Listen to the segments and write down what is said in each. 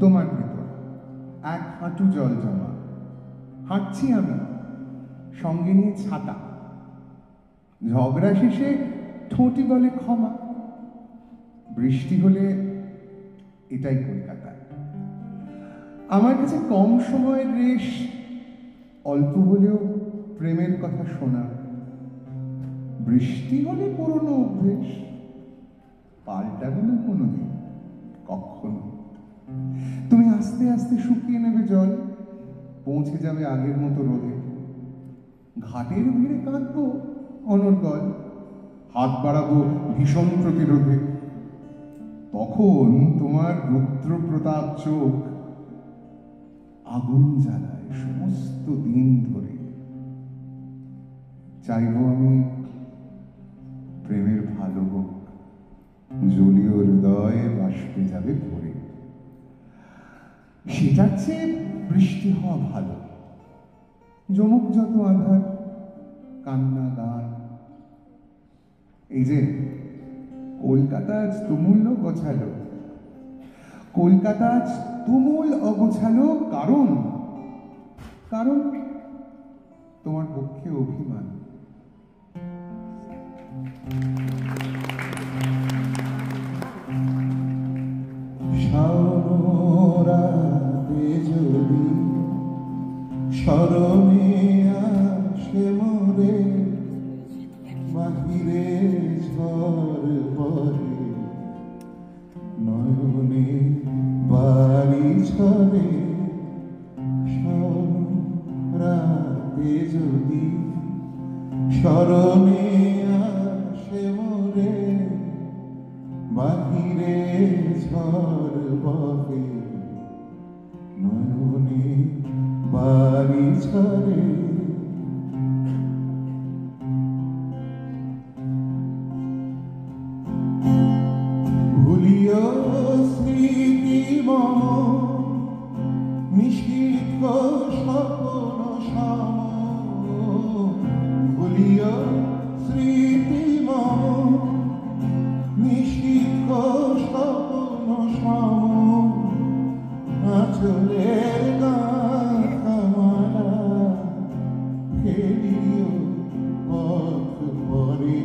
তোমার ভিতর এক হাঁটু জল জমা। হাঁটছি আমি, সঙ্গে নিয়ে ছাতা। ঝগড়া শেষে ঠোঁটি বলে ক্ষমা। বৃষ্টি হলে এটাই কলকাতা। আমার কাছে কম সময়ের রেশ, অল্প হলেও প্রেমের কথা শোনা। বৃষ্টি হলে পুরনো অভ্যেস, পাল্টাবে না কোনোদিন কখনো। তুমি আস্তে আস্তে শুকিয়ে নেবে জল, পৌঁছে যাবে আগের মতো রোদে। ঘাটের ভিড়ে কাঁদবো অনর্গল, হাত বাড়াবো ভীষণ প্রতিরোধে। তখন তোমার রুদ্র প্রতাপ চোখ আগুন জ্বালায় সমস্ত দিন ধরে। চাইব আমি প্রেমের ভালো হোক, জলীয় হৃদয়ে বাষ্পে যাবে ভরে। সেটার চেয়ে বৃষ্টি হওয়া ভালো। জমুক যত আধার, কান্না গান। এই যে কলকাতা আজ তুমুল গোছালো, কলকাতা আজ তুমুল অগোছালো। কারণ কারণ তোমার পক্ষে অভিমান। সারাতে যদি স্মরণে আসে মোরে, বাহিরে ঝড় বহে নয়নে বাড়ি ঝরে। সারাতে যদি স্মরণে আসে মোরে, বাহিরে ঝড় বহে নয়নে বাড়ি ঝরে। ভুলিও স্মৃতি মম নিষিদ্ধ স্বপ্ন সম। ভুলিও স্মৃতি মম নিষিদ্ধ স্বপ্ন সম। আঁচলের গাঁথামালা ফেলিও পথ পরে,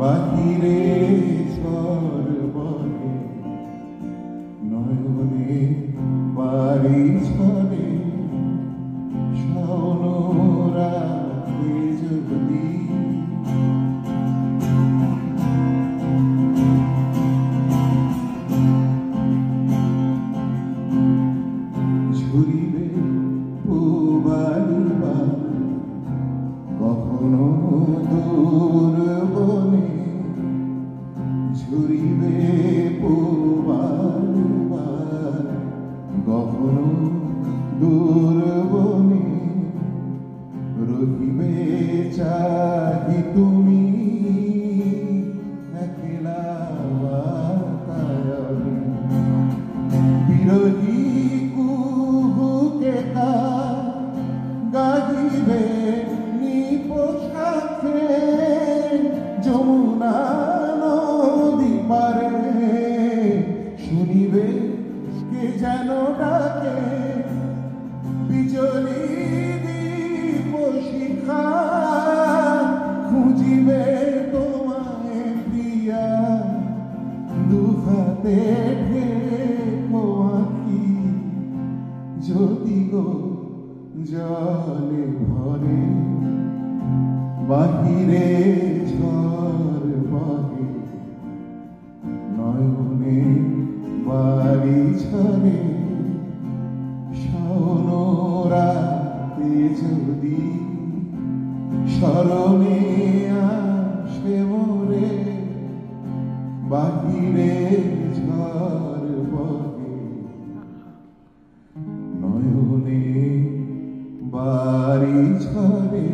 বাহিরে ঝড় বহে নয়নে বাড়ি ঝরে। শাওন রাতে যদি ঝুরিবে পুবালিবা কখনো দূর বনে, ঝুরিবে পুবালিবা কখনো দূর বনে। রহিবে চাহি তুমি একলা বাতায়নে, বিরোহী কুহুকে গাহিবে নিপোষাখে। যমুনা নদী পারে শুনিবে কে যেন ডাকে, বিজলি দীপ শিখা খুঁজিবে তোমায় প্রিয়া। দুহাতে ঢেকো আঁখি যদি গো জলে ভরে, বাহিরে ঝড় বহে নয়নে বাড়ি ঝরে। শাওন রাতে যদি স্মরণে আসে মোরে, বাহিরে ঝড় বহে নয়নে বাড়ি ঝরে।